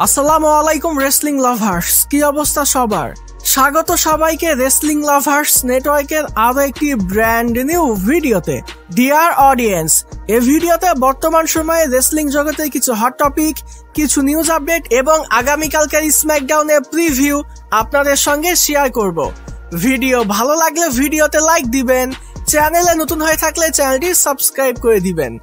আসসালামু আলাইকুম wrestling lovers, কি অবস্থা সবার? স্বাগত সবাইকে রেসলিং লাভার্স নেটওয়ার্কের আরো একটি ব্র্যান্ড নিউ ভিডিওতে। ডিয়ার অডিয়েন্স, এই ভিডিওতে বর্তমান সময়ে রেসলিং জগতের কিছু হট টপিক, কিছু নিউজ আপডেট এবং আগামীকালকের স্ম্যাকডাউনের প্রিভিউ আপনাদের সঙ্গে শেয়ার করব। ভিডিও ভালো লাগলে ভিডিওতে লাইক দিবেন, চ্যানেলে নতুন হয়ে থাকলে চ্যানেলটি সাবস্ক্রাইব করে দিবেন।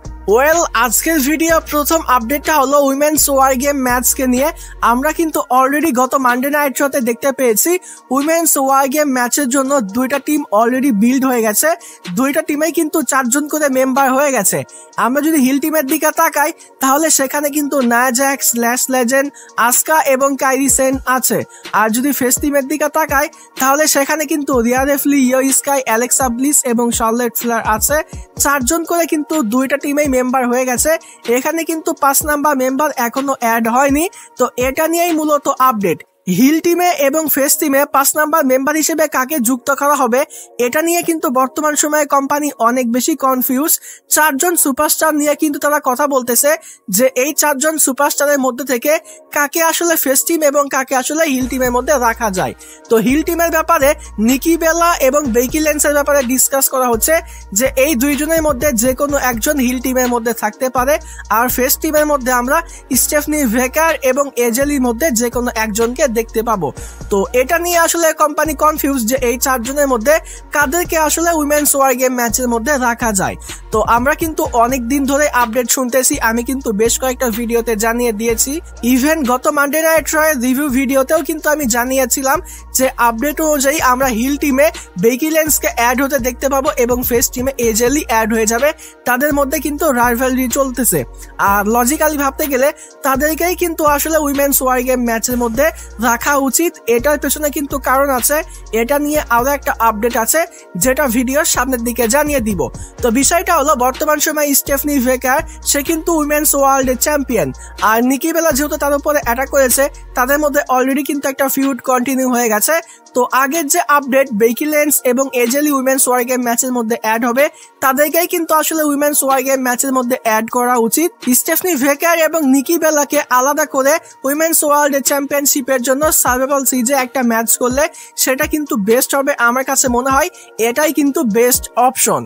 আজকের ভিডিও প্রথম আপডেটটা হলো উইমেন্স ওয়ার গেম ম্যাচকে নিয়ে। আমরা কিন্তু অলরেডি গত মানডে নাইট শোতে দেখতে পেয়েছি উইমেন্স ওয়ার গেম ম্যাচের জন্য দুইটা টিম অলরেডি বিল্ড হয়ে গেছে। দুইটা টিমেই কিন্তু 4 জন করে মেম্বার হয়ে গেছে। আমরা যদি হিল টিমের দিকে তাকাই তাহলে সেখানে কিন্তু নায়া জ্যাক্স, ল্যাশ লেজেন্ড, আসকা এবং কাইরি সেন আছে। আর যদি ফেস টিমের দিকে তাকাই তাহলে সেখানে কিন্তু রিয়া রেফলি, ইয়ো স্কাই, অ্যালেক্সা ব্লিস এবং শার্লেট ফ্লেয়ার আছে। 4 জন করে কিন্তু দুইটা টিমেই মেম্বার হয়ে গেছে। এখানে কিন্তু 5 নাম্বার মেম্বার এখনো অ্যাড হয়নি। তো এটা নিয়েই মূলত আপডেট। হিল টিমে এবং ফেস টিমে 5 নাম্বার মেম্বার হিসেবে কাকে যুক্ত করা হবে এটা নিয়ে কিন্তু বর্তমান সময়ে কোম্পানি অনেক বেশি কনফিউজ। 4 জন সুপারস্টার নিয়ে কিন্তু তারা কথা বলতেছে যে এই 4 জন সুপারস্টারের মধ্যে থেকে কাকে আসলে ফেস টিম এবং কাকে আসলে হিল টিমের মধ্যে রাখা যায়। তো হিল টিমের ব্যাপারে নিকি বেলা এবং বেকি লেন্সের ব্যাপারে ডিসকাস করা হচ্ছে যে এই দুইজনের মধ্যে যে কোনো একজন হিল টিমের মধ্যে থাকতে পারে। আর ফেস টিমের মধ্যে আমরা স্টেফনি ভেকার এবং এজেলির মধ্যে যে কোনো একজনকে দেখতে পাবো। তো এটা নিয়ে আসলে কোম্পানি কনফিউজ যে এই 4 জনের মধ্যে কাদেরকে আসলে উইমেন্স ওয়ার গেম ম্যাচের মধ্যে রাখা যায়। তো আমরা কিন্তু অনেক দিন ধরে আপডেট শুনতেছি, আমি কিন্তু বেশ কয়েকটা ভিডিওতে জানিয়ে দিয়েছি। ইভেন গত মানডে নাইট রয়ের রিভিউ ভিডিওতেও কিন্তু আমি জানিয়েছিলাম যে আপডেট অনুযায়ী আমরা হিল টিমে বেকি লেন্সকে অ্যাড হতে দেখতে পাবো এবং ফেস টিমে এজেলি অ্যাড হয়ে যাবে। তাদের মধ্যে কিন্তু রাইভালরি চলতেছে। আর লজিক্যালি ভাবতে গেলে তাদেরকেই কিন্তু আসলে উইমেন্স ওয়ার গেম ম্যাচের মধ্যে রাখা উচিত। এটার পেছনে কিন্তু কারণ আছে, এটা নিয়ে আরো একটা আপডেট আছে যেটা ভিডিওর সামনের দিকে জানিয়ে দিব। তো বিষয়টা হলো বর্তমান সময় স্টেফনি ভেকার সে কিন্তু উইমেন্স ওয়ার্ল্ড চ্যাম্পিয়ন। আর নিকি বেলা যেহেতু তার উপরে অ্যাটাক করেছে তাদের মধ্যে অলরেডি কিন্তু একটা ফিউড কন্টিনিউ হয়ে গেছে। তো আগের যে আপডেট বেকি লেন্স এবং এজেলি উইমেন্স ওয়ার গেম ম্যাচের মধ্যে অ্যাড হবে তাদেরকেই কিন্তু আসলে উইমেন্স ওয়ার গেম ম্যাচের মধ্যে অ্যাড করা উচিত। স্টেফনি ভেকার এবং নিকি বেলাকে আলাদা করে উইমেন্স ওয়ার্ল্ড চ্যাম্পিয়নশিপের জন্য সার্ভাইভাল সিজে একটা ম্যাচ করলে সেটা কিন্তু বেস্ট হবে। আমার কাছে মনে হয় এটাই কিন্তু বেস্ট অপশন।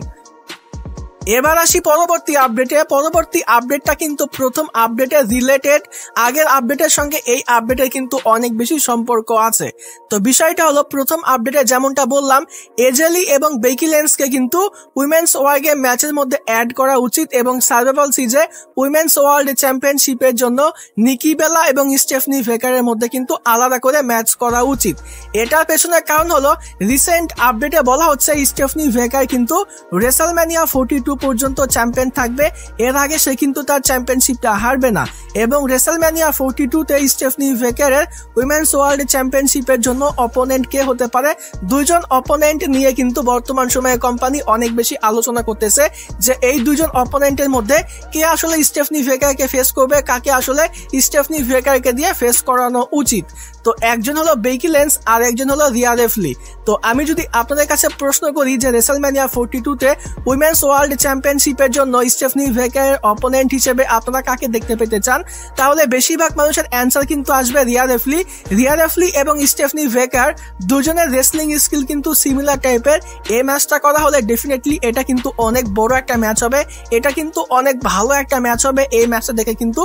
এবার আসি পরবর্তী আপডেটে। পরবর্তী আপডেটটা কিন্তু প্রথম আপডেটে রিলেটেড। আগের আপডেটের সঙ্গে এই আপডেটের কিন্তু অনেক বেশি সম্পর্ক আছে। তো বিষয়টা হলো প্রথম আপডেটে যেমনটা বললাম এজেলি এবং বেকি লেন্সকে কিন্তু উইমেন্স ওয়ার গেম ম্যাচের মধ্যে অ্যাড করা উচিত এবং সার্ভাইভাল সিজে উইমেন্স ওয়ার্ল্ড চ্যাম্পিয়নশিপের জন্য নিকি বেলা এবং স্টেফনি ভেকারের মধ্যে কিন্তু আলাদা করে ম্যাচ করা উচিত। এটার পেছনের কারণ হলো রিসেন্ট আপডেটে বলা হচ্ছে স্টেফনি ভেকার কিন্তু রেসলম্যানিয়া 42 পর্যন্ত চ্যাম্পিয়ন থাকবে। এর আগে সে কিন্তু তার চ্যাম্পিয়নশিপটা হারবে না এবং রেসলম্যানিয়া 42 তে স্টেফনি ভেকারের উইমেন্স ওয়ার্ল্ড চ্যাম্পিয়নশিপের জন্য অপোনেন্ট কে হতে পারে, 2 জন অপোনেন্ট নিয়ে কিন্তু বর্তমান সময়ে কোম্পানি অনেক বেশি আলোচনা করতেছে যে এই 2 জন অপোনেন্টের মধ্যে কে আসলে স্টেফনি ভেকারকে ফেস করবে, কাকে আসলে স্টেফনি ভেকারকে দিয়ে ফেস করানো উচিত। তো একজন হলো বেকি লেন্স আর একজন হলো রিয়া রেফলি। তো আমি যদি আপনাদের কাছে প্রশ্ন করি যে রেসলম্যানিয়া 42 তে উইমেন্স ওয়ার্ল্ড চ্যাম্পিয়নশিপের জন্য স্টেফনি ভেকারের অপোনেন্ট হিসেবে আপনারা কাকে দেখতে পেতে চান, তাহলে বেশিরভাগ মানুষের অ্যান্সার কিন্তু আসবে রিয়া রেফলি। রিয়া রেফলি এবং স্টেফনি ভেকার দুজনের রেসলিং স্কিল কিন্তু সিমিলার টাইপের। এই ম্যাচটা করা হলে ডেফিনেটলি এটা কিন্তু অনেক বড় একটা ম্যাচ হবে, এটা কিন্তু অনেক ভালো একটা ম্যাচ হবে। এই ম্যাচটা দেখে কিন্তু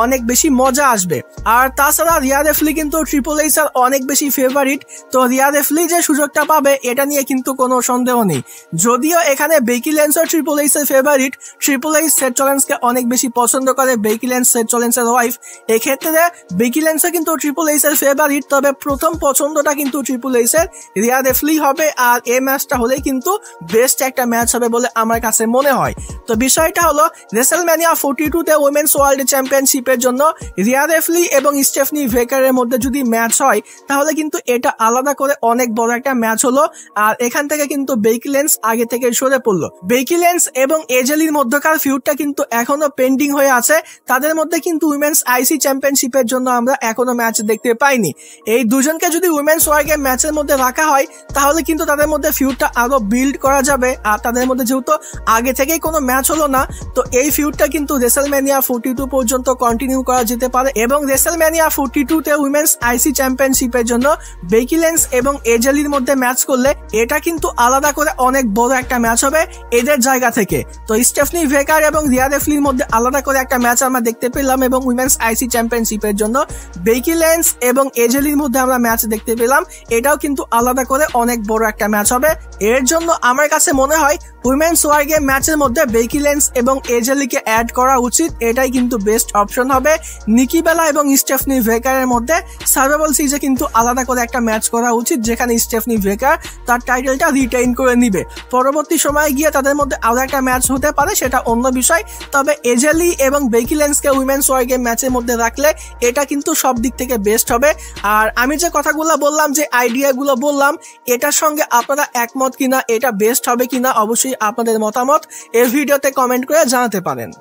অনেক বেশি মজা আসবে। আর তাছাড়া রিয়া রেফলি কিন্তু ট্রিপল এইচ এর অনেক বেশি ফেভারিট। তো রিয়া রেফলি যে সুযোগটা পাবে এটা নিয়ে কিন্তু কোনো সন্দেহ নেই। যদিও এখানে বেকি লেন্সও ট্রিপল এইচ এর ফেভারিট, ট্রিপল এইচ সেথ রলিন্সকে অনেক বেশি পছন্দ করে, বেকি লেন্স সেথ রলিন্সের ওয়াইফ। এক্ষেত্রে বেকি লেন্সও কিন্তু ট্রিপল এইচ এর ফেভারিট, তবে প্রথম পছন্দটা কিন্তু ট্রিপল এইচ এর রিয়া রেফলি হবে। আর এই ম্যাচটা হলেই কিন্তু বেস্ট একটা ম্যাচ হবে বলে আমার কাছে মনে হয়। তো বিষয়টা হলো রেসলম্যানিয়া 42 তে উইমেন্স ওয়ার্ল্ড চ্যাম্পিয়নশিপের জন্য রিয়া রেফলি এবং স্টেফনি ভেকারের মধ্যে যদি ম্যাচ হয় তাহলে কিন্তু এটা আলাদা করে অনেক বড় একটা ম্যাচ হলো। আর এখান থেকে কিন্তু বেকি লেন্স আগে থেকে সরে পড়লো। বেকি লেন্স এবং এজেলির মধ্যকার ফিউডটা কিন্তু এখনো পেন্ডিং হয়ে আছে। তাদের মধ্যে কিন্তু উইমেন্স আইসি চ্যাম্পিয়নশিপের জন্য আমরা এখনো ম্যাচ দেখতে পাইনি। এই দুজনকে যদি উইমেন্স ওয়ার গেম ম্যাচের মধ্যে রাখা হয় তাহলে কিন্তু তাদের মধ্যে ফিউডটা আরো বিল্ড করা যাবে। আর তাদের মধ্যে যেহেতু আগে থেকেই কোনো ম্যাচ হলো না, তো এই ফিউডটা কিন্তু রেসেলম্যানিয়া 42 পর্যন্ত কন্টিনিউ করা যেতে পারে এবং রেসেলম্যানিয়া 42 তে উইমেন্স আইসি চ্যাম্পিয়নশিপের জন্য বেকি লিঞ্চ এবং এজেলির মধ্যে ম্যাচ করলে এটা কিন্তু আলাদা করে অনেক বড় একটা ম্যাচ হবে এদের জায়গা থেকে। তো স্টেফনি ভেকার এবং রিয়া রিপ্লির মধ্যে আলাদা করে একটা ম্যাচ আমরা দেখতে পেলাম এবং উইমেন্স আইসি চ্যাম্পিয়নশিপের জন্য বেকি লিঞ্চ এবং এজেলির মধ্যে আমরা ম্যাচ দেখতে পেলাম। এটাও কিন্তু আলাদা করে অনেক বড় একটা ম্যাচ হবে। এর জন্য আমার কাছে মনে হয় উইমেন্স ওয়ার গেম ম্যাচের মধ্যে বেকি লিঞ্চ এবং এজেলিকে অ্যাড করা উচিত। এটাই কিন্তু বেস্ট অপশন হবে। নিকি বেলা এবং স্টেফনি ভেকারের মধ্যে সার্ভাইভাল সিরিজে কিন্তু আলাদা করে একটা ম্যাচ করা উচিত যেখানে স্টেফনি ভেকার তার টাইটেলটা রিটেইন করে নিবে। পরবর্তী সময়ে গিয়ে তাদের মধ্যে আরো একটা ম্যাচ হতে পারে, সেটা অন্য বিষয়। তবে এজেলি এবং বেকি লিঞ্চকে উইমেন্স ওয়ার গেম ম্যাচের মধ্যে রাখলে এটা কিন্তু সব দিক থেকে বেস্ট হবে। আর আমি যে কথাগুলো বললাম, যে আইডিয়াগুলো বললাম, এটার সঙ্গে আপনারা একমত কিনা, এটা বেস্ট হবে কিনা অবশ্যই আপনাদের মতামত এই ভিডিওতে কমেন্ট করে জানাতে পারেন।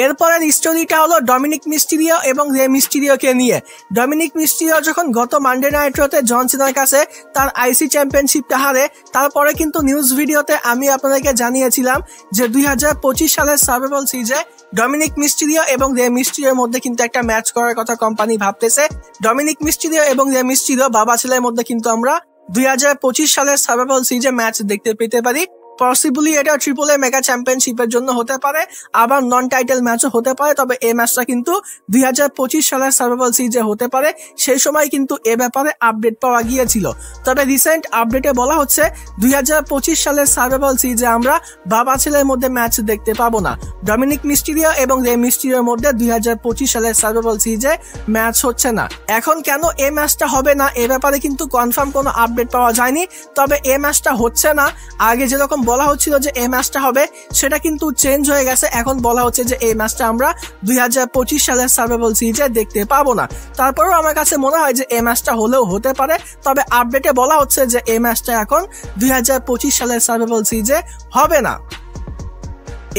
এরপরের স্টোরিটা হলো ডমিনিক মিস্টিরিও এবং রে মিস্টিরিওকে নিয়ে। ডমিনিক মিস্টিরিও যখন গত মানডে নাইট রোতে জন সিনার কাছে তার আইসি চ্যাম্পিয়নশিপটা হারে, তারপরে কিন্তু নিউজ ভিডিওতে আমি আপনাদেরকে জানিয়েছিলাম যে 2025 সালের সার্ভাইভাল সিরিজে ডমিনিক মিস্টিরিও এবং রে মিস্টিরিওর মধ্যে কিন্তু একটা ম্যাচ করার কথা কোম্পানি ভাবতেছে। ডমিনিক মিস্টিরিও এবং রে মিস্টিরিও বাবা ছেলের মধ্যে কিন্তু আমরা 2025 সালের সার্ভাইভাল সিরিজে ম্যাচ দেখতে পেতে পারি। পসিবলি এটা ট্রিপল এ মেগা চ্যাম্পিয়নশিপের জন্য হতে পারে, আবার নন টাইটেল ম্যাচও হতে পারে। তবে এই ম্যাচটা কিন্তু 2025 সালের সার্ভাইভাল সিরিজে হতে পারে। সেই সময় কিন্তু এ ব্যাপারে আপডেট পাওয়া গিয়েছিল। তবে রিসেন্ট আপডেটে বলা হচ্ছে 2025 সালের সার্ভাইভাল সিরিজে আমরা বাবা ছেলের মধ্যে ম্যাচ দেখতে পাবো না। ডমিনিক মিস্টিরিও এবং রে মিস্টিরিওর মধ্যে 2025 সালের সার্ভাইভাল সিরিজে ম্যাচ হচ্ছে না। এখন কেন এই ম্যাচটা হবে না এ ব্যাপারে কিন্তু কনফার্ম কোনো আপডেট পাওয়া যায়নি। তবে এই ম্যাচটা হচ্ছে না। আগে যেরকম বলা হচ্ছিল যে এই ম্যাচটা হবে, সেটা কিন্তু চেঞ্জ হয়ে গেছে। এখন বলা হচ্ছে যে এই ম্যাচটা আমরা 2025 সালের সার্ভাইভাল সিরিজে দেখতে পাবো না। তারপরেও আমার কাছে মনে হয় যে এই ম্যাচটা হলেও হতে পারে। তবে আপডেটে বলা হচ্ছে যে এই ম্যাচটা এখন 2025 সালের সার্ভাইভাল সিরিজে হবে না।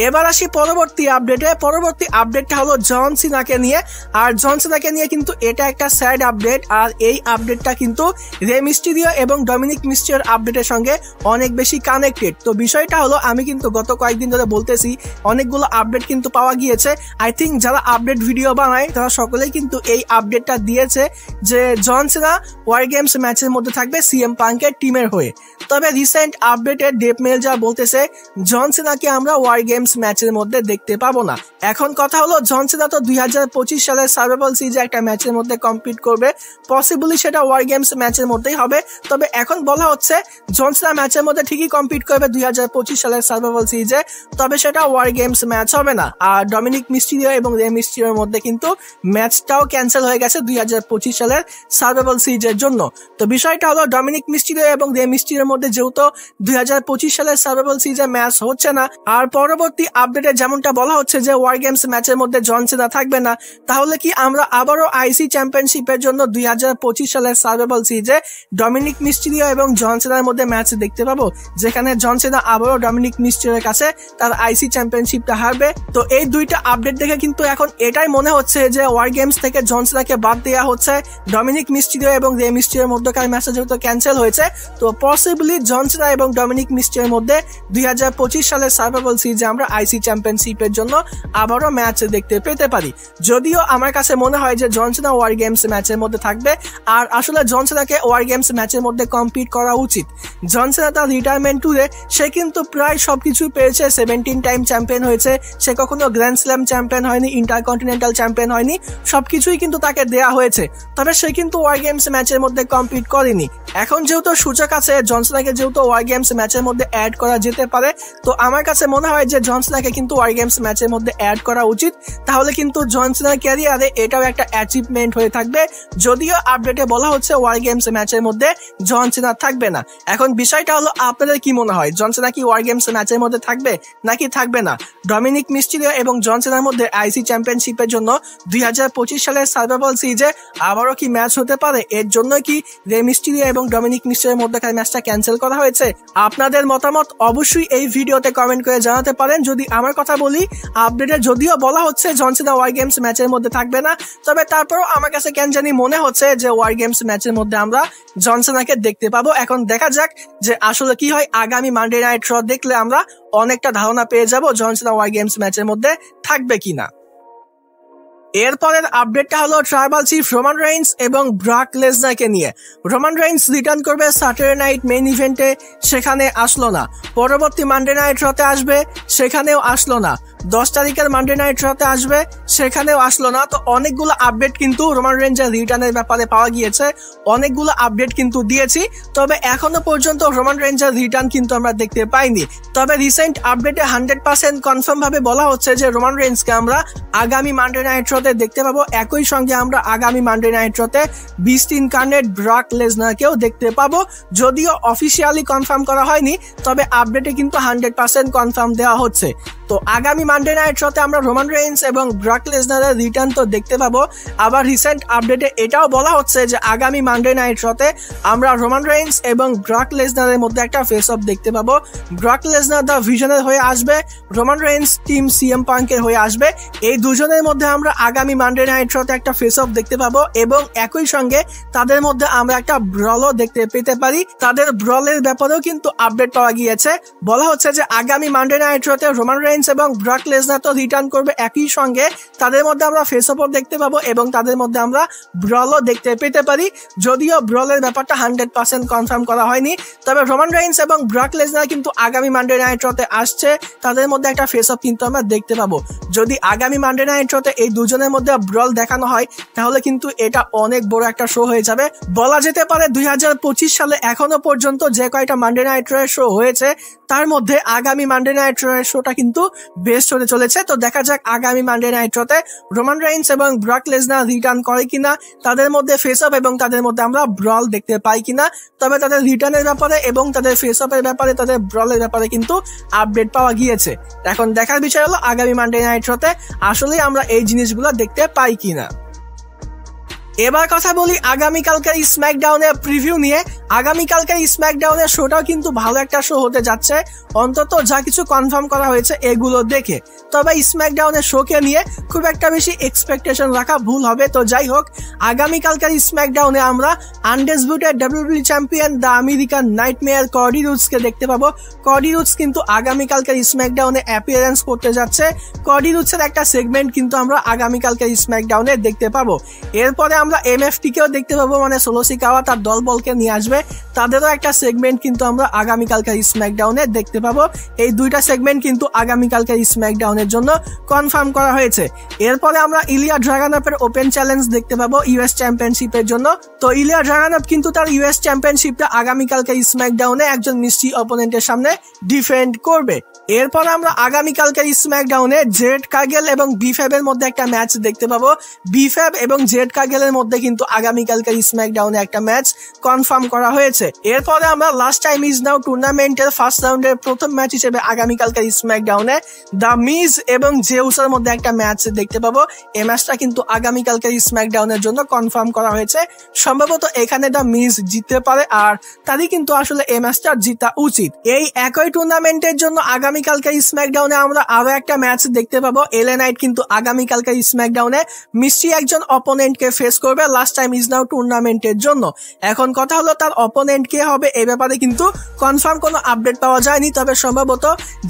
এবার আসি পরবর্তী আপডেটে। পরবর্তী আপডেটটা হলো জন সিনাকে নিয়ে। আর জন সিনাকে নিয়ে কিন্তু এটা একটা স্যাড আপডেট। আর এই আপডেটটা কিন্তু রে মিস্টিরিও এবং ডমিনিক মিস্টিরিওর আপডেটের সঙ্গে অনেক বেশি কানেক্টেড। তো বিষয়টা হলো, আমি কিন্তু গত কয়েকদিন ধরে বলতেছি অনেকগুলো আপডেট কিন্তু পাওয়া গিয়েছে। আই থিঙ্ক যারা আপডেট ভিডিও বানায় তারা সকলেই কিন্তু এই আপডেটটা দিয়েছে যে জন সিনা ওয়ার গেমস ম্যাচের মধ্যে থাকবে সিএম পাঙ্কের টিমের হয়ে। তবে রিসেন্ট আপডেটে ডেভ মেলজার বলতেছে জন সিনাকে আমরা ওয়ার গেমস ম্যাচের মধ্যে দেখতে পাবো না। এখন কথা হলো, জন সিনা তো 2025 সালের সার্ভাইভাল সিরিজে একটা ম্যাচের মধ্যে কম্পিট করবে। পসিবলি সেটা ওয়ার গেমস ম্যাচের মধ্যেই হবে। তবে এখন বলা হচ্ছে জন সিনা ম্যাচের মধ্যে ঠিকই কম্পিট করবে 2025 সালের সার্ভাইভাল সিরিজে, তবে সেটা ওয়ার গেমস ম্যাচ হবে না। আর ডমিনিক মিস্টিরিও এবং রে মিস্টিরিওর মধ্যে কিন্তু ম্যাচটাও ক্যান্সেল হয়ে গেছে 2025 সালের সার্ভাইভাল সিরিজের জন্য। তো বিষয়টা হলো, ডমিনিক মিস্টিরিও এবং রে মিস্টিরিওর মধ্যে যেহেতু 2025 সালের সার্ভাইভাল সিরিজে ম্যাচ হচ্ছে না, আর পরবর্তী আপডেটে যেমনটা বলা হচ্ছে যে ওয়ার গেমস ম্যাচের মধ্যে জন সিনা থাকবে না, তাহলে কি আমরা আবারও আইসি চ্যাম্পিয়নশিপের জন্য 2025 সালের সার্ভাইভাল সিরিজে ডমিনিক মিস্টিরিও এবং জন সিনার মধ্যে ম্যাচ দেখতে পাবো, যেখানে জন সিনা আবারও ডমিনিক মিস্টিরিওর কাছে তার আইসি চ্যাম্পিয়নশিপটা হারবে? তো এই দুইটা আপডেট দেখে কিন্তু এখন এটাই মনে হচ্ছে যে ওয়ার গেমস থেকে জন সিনাকে বাদ দেওয়া হচ্ছে। ডমিনিক মিস্টিরিও এবং রে মিস্টিরিওর মধ্যকার ম্যাচটা যেহেতু ক্যান্সেল হয়েছে, তো পসিবলি জন সিনা এবং ডমিনিক মিস্টিরিওর মধ্যে 2025 সালের সার্ভাইভাল সিরিজে আমরা আইসি চ্যাম্পিয়নশিপের জন্য আবারও ম্যাচ দেখতে পেতে পারি। যদিও আমার কাছে মনে হয় যে জন সিনা ওয়ার গেমস ম্যাচের মধ্যে থাকবে। আর আসলে জন সিনাকে ওয়ার গেমস ম্যাচের মধ্যে কম্পিট করা উচিত। জন সিনা তার রিটায়ারমেন্ট ট্যুরে সে কিন্তু প্রায় সবকিছু পেয়েছে। 17 টাইম চ্যাম্পিয়ন হয়েছে, সে কখনো গ্র্যান্ড স্ল্যাম চ্যাম্পিয়ন হয়নি, ইন্টারকন্টিনেন্টাল চ্যাম্পিয়ন হয়নি, সবকিছুই কিন্তু তাকে দেয়া হয়েছে। তবে সে কিন্তু ওয়ার গেমস ম্যাচের মধ্যে কম্পিট করেনি। এখন যেহেতু সুযোগ আছে জন সিনাকে যেহেতু ওয়ার গেমস ম্যাচের মধ্যে অ্যাড করা যেতে পারে, তো আমার কাছে মনে হয় যে জন সিনাকে কিন্তু ওয়ার গেমস ম্যাচের মধ্যে অ্যাড করা উচিত, তাহলে কিন্তু জন সিনার ক্যারিয়ারে এটাও একটা অ্যাচিভমেন্ট হয়ে থাকবে। যদিও আপডেটে বলা হচ্ছে ওয়ার গেমস ম্যাচের মধ্যে জন সিনা থাকবে না। এখন বিষয়টা হলো আপনাদের কি মনে হয়, জন সিনা কি ওয়ার গেমস ম্যাচের মধ্যে থাকবে নাকি থাকবে না? ডমিনিক মিস্টিরিও এবং জন সিনার মধ্যে আইসি চ্যাম্পিয়নশিপের জন্য 2025 সালের সার্ভাইভাল সিরিজে আবারও কি ম্যাচ হতে পারে? এর জন্য কি রে মিস্টিরিও এবং ডমিনিক মিস্টিরিওর মধ্যকার ম্যাচটা ক্যান্সেল করা হয়েছে? আপনাদের মতামত অবশ্যই এই ভিডিওতে কমেন্ট করে জানাতে পারেন। যদি আমার কথা বলি, আপডেটে যদিও বলা হচ্ছে জন সিনা ওয়ার গেমস ম্যাচের মধ্যে থাকবে না, তবে তারপরও আমার কাছে কেন জানি মনে হচ্ছে যে ওয়ার গেমস ম্যাচের মধ্যে আমরা জন সিনাকে দেখতে পাবো। এখন দেখা যাক যে আসলে কি হয়। আগামী মানডে নাইট র দেখলে আমরা অনেকটা ধারণা পেয়ে যাব জন সিনা ওয়ার গেমস ম্যাচের মধ্যে থাকবে কিনা। এরপরের আপডেটটা হলো ট্রাইবাল চিফ রোমান রেইন্স এবং ব্রক লেসনারকে নিয়ে। রোমান রেইন্স রিটার্ন করবে স্যাটারডে নাইট মেইন ইভেন্টে, সেখানে আসলো না। পরবর্তী মানডে নাইট রতে আসবে, সেখানেও আসলো না। 10 তারিখের মানডে নাইট রতে আসবে, সেখানেও আসলো না। তো অনেকগুলো আপডেট কিন্তু রোমান রেইন্সের রিটার্নের ব্যাপারে পাওয়া গিয়েছে, অনেকগুলো আপডেট কিন্তু দিয়েছি, তবে এখনো পর্যন্ত রোমান রেইন্সের রিটার্ন কিন্তু আমরা দেখতে পাইনি। তবে রিসেন্ট আপডেটে 100% কনফার্ম ভাবে বলা হচ্ছে যে রোমান রেইন্সকে আমরা আগামী মানডে নাইট রতে দেখতে পাবো। একই সঙ্গে আমরা আগামী মানডে নাইট রতে বিস্ট ইনকার্নেট ব্রক লেসনারকেও দেখতে পাবো। যদিও অফিসিয়ালি কনফার্ম করা হয়নি, তবে আপডেটে কিন্তু 100% কনফার্ম দেওয়া হচ্ছে। তো আগামী মানডে নাইট শোতে আমরা রোমান রেইন্স এবং ব্রক লেসনারের রিটার্ন তো দেখতে পাবো। আবার রিসেন্ট আপডেটে এটাও বলা হচ্ছে যে আগামী মানডে নাইট শোতে আমরা রোমান রেইন্স এবং ব্রক লেসনারের মধ্যে একটা ফেস অফ দেখতে পাবো। ব্রক লেসনার দ্য ভিশনের হয়ে আসবে, রোমান রেইন্স টিম সিএম পাঙ্কের হয়ে আসবে। এই দুজনের মধ্যে আমরা আগামী মানডে নাইট শোতে একটা ফেস অফ দেখতে পাবো এবং একই সঙ্গে তাদের মধ্যে আমরা একটা ব্রলও দেখতে পেতে পারি। তাদের ব্রলের ব্যাপারেও কিন্তু আপডেট পাওয়া গিয়েছে। বলা হচ্ছে যে আগামী মানডে নাইট শোতে রোমান রেইন্স এবং ব্রক লেসনার তো রিটার্ন করবে, একই সঙ্গে তাদের মধ্যে আমরা ফেস অফও দেখতে পাবো এবং তাদের মধ্যে আমরা ব্রলও দেখতে পেতে পারি। যদিও ব্রলের ব্যাপারটা 100% কনফার্ম করা হয়নি, তবে রোমান রেইন্স এবং ব্রক লেসনার কিন্তু আগামী মানডে নাইট শোতে আসছে, তাদের মধ্যে একটা ফেস অফ কিন্তু আমরা দেখতে পাবো। যদি আগামী মানডে নাইট শোতে এই দুজনের মধ্যে ব্রল দেখানো হয়, তাহলে কিন্তু এটা অনেক বড় একটা শো হয়ে যাবে। বলা যেতে পারে 2025 সালে এখনো পর্যন্ত যে কয়টা মানডে নাইট শো হয়েছে, তার মধ্যে আগামী মানডে নাইট শোটা কিন্তু বেস্ট হতে চলেছে। তো দেখা যাক আগামী মানডে নাইট শোতে রোমান রেইন্স এবং ব্রক লেসনার রিটার্ন করে কিনা, তাদের মধ্যে ফেস অফ এবং তাদের মধ্যে আমরা ব্রল দেখতে পাই কিনা। তবে তাদের রিটার্নের ব্যাপারে এবং তাদের ফেস অফের ব্যাপারে, তাদের ব্রলের ব্যাপারে কিন্তু আপডেট পাওয়া গিয়েছে। এখন দেখার বিষয় হলো আগামী মানডে নাইট শোতে আসলে আমরা এই জিনিসগুলো দেখতে পাই কিনা। এবার কথা বলি আগামীকালকের স্ম্যাকডাউনের প্রিভিউ নিয়ে। আগামীকালকের স্ম্যাকডাউনের শোটাও কিন্তু ভালো একটা শো হতে যাচ্ছে, অন্তত যা কিছু কনফার্ম করা হয়েছে এগুলো দেখে। তবে স্ম্যাকডাউনের শোকে নিয়ে খুব একটা বেশি এক্সপেকটেশন রাখা ভুল হবে। তো যাই হোক, আগামীকালকের স্ম্যাকডাউনে আমরা undisputed WWE champion the American nightmare Cody রুডসকে দেখতে পাবো। কডি রুডস কিন্তু আগামীকালকের স্ম্যাকডাউনে অ্যাপিয়ারেন্স করতে যাচ্ছে। কডি রুডসের একটা সেগমেন্ট কিন্তু আমরা আগামীকালকের স্ম্যাকডাউনে দেখতে পাবো। এরপরে আমরা এমএফটি কেও দেখতে পাবো, মানে সোলো সিকাওয়া তার দলবলকে নিয়ে আসবে, তাদেরও একটা সেগমেন্ট কিন্তু আমরা আগামীকালকের স্ম্যাকডাউনে দেখতে পাবো। এই দুইটা সেগমেন্ট কিন্তু আগামীকালকের স্ম্যাকডাউনের জন্য কনফার্ম করা হয়েছে। এরপরে আমরা ইলিয়া ড্রাগানভের ওপেন চ্যালেঞ্জ দেখতে পাবো ইউএস চ্যাম্পিয়নশিপের জন্য। তো ইলিয়া ড্রাগানভ কিন্তু তার ইউএস চ্যাম্পিয়নশিপটা আগামীকালকের স্ম্যাকডাউনে একজন মিস্ট্রি অপোনেন্টের সামনে ডিফেন্ড করবে। এরপর আমরা আগামীকালকের স্ম্যাকডাউনে জেড কার্গেল এবং বিফ্যাবের মধ্যে একটা ম্যাচ দেখতে পাবো। বিফ্যাব এবং জেড কার্গেলের মধ্যে কিন্তু আগামীকালকের স্ম্যাকডাউনে একটা ম্যাচ কনফার্ম করা হয়েছে। এরপরে আমরা লাস্ট টাইম ইজ নাও টুর্নামেন্টের ফার্স্ট রাউন্ডের প্রথম ম্যাচ হিসেবে আগামীকালকের স্ম্যাকডাউনে দ্য মিজ এবং জেউসের মধ্যে একটা ম্যাচ দেখতে পাবো। এই ম্যাচটা কিন্তু আগামীকালকের স্ম্যাকডাউনের জন্য কনফার্ম করা হয়েছে। সম্ভবত এখানে দ্য মিজ জিততে পারে, আর তারই কিন্তু আসলে এই ম্যাচটা জিতা উচিত। এই একই টুর্নামেন্টের জন্য আগামীকালকের স্ম্যাকডাউনে আমরা আরো একটা ম্যাচ দেখতে পাবো। এলএ নাইট কিন্তু আগামীকালকের স্ম্যাকডাউনে মিস্ট্রি একজন অপোনেন্টকে ফেস করবে লাস্ট টাইম ইজ নাও টুর্নামেন্টের জন্য। এখন কথা হলো তার অপোনেন্ট কে হবে, এই ব্যাপারে কিন্তু কনফার্ম কোনো আপডেট পাওয়া যায়নি। তবে সম্ভবত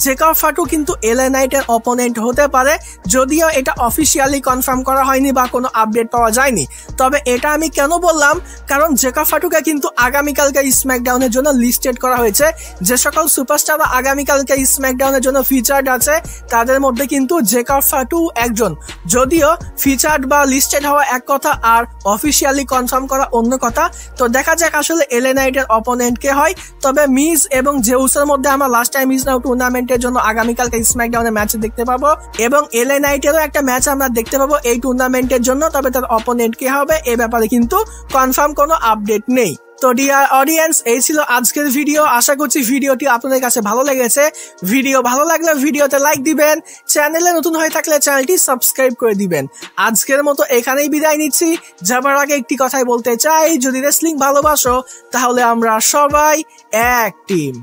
জেকব ফাটু কিন্তু এলএ নাইটের অপোনেন্ট হতে পারে, যদিও এটা অফিসিয়ালি কনফার্ম করা হয়নি বা কোনো আপডেট পাওয়া যায়নি। তবে এটা আমি কেন বললাম, কারণ জেকব ফাটুকে কিন্তু আগামীকালকের স্ম্যাকডাউনের জন্য লিস্টেড করা হয়েছে। যে সকল সুপারস্টাররা আগামীকালকের স্ম্যাক স্ম্যাকডাউনের জন্য ফিচার্ড আছে, তাদের মধ্যে কিন্তু জেকাব ফাটু একজন। যদিও ফিচার্ড বা লিস্টেড হওয়া এক কথা আর অফিসিয়ালি কনফার্ম করা অন্য কথা। তো দেখা যাক আসলে এলএ নাইটের অপোনেন্ট কে হয়। তবে মিজ এবং জেউসের মধ্যে আমরা লাস্ট টাইম ইজ নাও টুর্নামেন্টের জন্য আগামীকালকে স্ম্যাকডাউনের ম্যাচ দেখতে পাবো, এবং এলএ নাইটেরও একটা ম্যাচ আমরা দেখতে পাবো এই টুর্নামেন্টের জন্য। তবে তার অপোনেন্ট কে হবে এ ব্যাপারে কিন্তু কনফার্ম কোনো আপডেট নেই। তো ডিয়ার অডিয়েন্স, এই ছিল আজকের ভিডিও। আশা করছি ভিডিওটি আপনাদের কাছে ভালো লেগেছে। ভিডিও ভালো লাগলে ভিডিওতে লাইক দিবেন, চ্যানেলে নতুন হয়ে থাকলে চ্যানেলটি সাবস্ক্রাইব করে দিবেন। আজকের মতো এখানেই বিদায় নিচ্ছি। যাবার আগে একটি কথাই বলতে চাই, যদি রেসলিং ভালোবাসো তাহলে আমরা সবাই এক টিম।